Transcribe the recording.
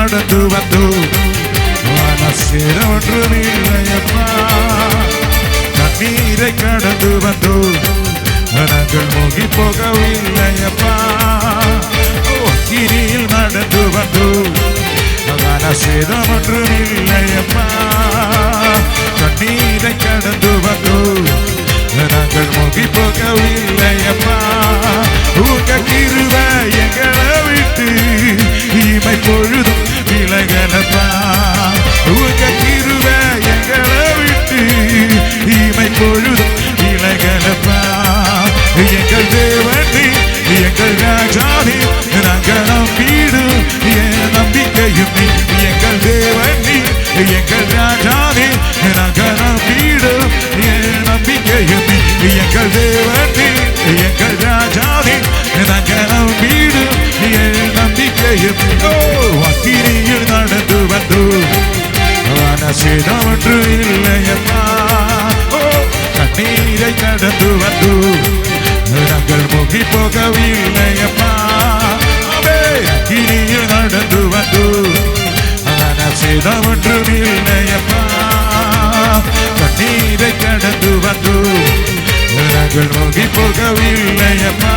நடந்து வந்து மனசேதம் ஒன்றுமில்லையப்பா. கண்ணீரை கடந்து வந்து நாங்கள் மூழ்கி போகவில்லையப்பா. கிரியில் நடந்து வந்து மனசேதம் ஒன்றுமில்லையப்பா. கண்ணீரை கடந்து வந்து நாங்கள் மூழ்கி போகவில்லையப்பா. உங்க கிருபை எங்களை விட்டு இமை பொழுதும் விலகலப்பா. உங்க கிருபை எங்களை விட்டு இமை பொழுதும் விலகலப்பா. எங்கள் தேவனே எங்கள் ராஜாவே நாங்கள் நம்பிடும் என் நம்பிக்கையும் நீ. எங்கள் தேவனே எங்கள் ராஜாவே நாங்கள் நம்பிடும் என் நம்பிக்கையும் நீ. எங்கள் தேவனே எங்கள் ராஜாவே நாங்கள் நம்பிடும் என் நம்பிக்கையும். அக்கினியில் நடந்து வந்து மனசேதம் ஒன்று இல்லையப்பா. கண்ணீரை கடந்து வந்து நாங்கள் மூழ்கி போகவில்லையப்பா. அக்கினியில் நடந்து வந்து மனசேதம் ஒன்று இல்லையப்பா. கண்ணீரை கடந்து வந்து நாங்கள் மூழ்கி போகவில்லையப்பா.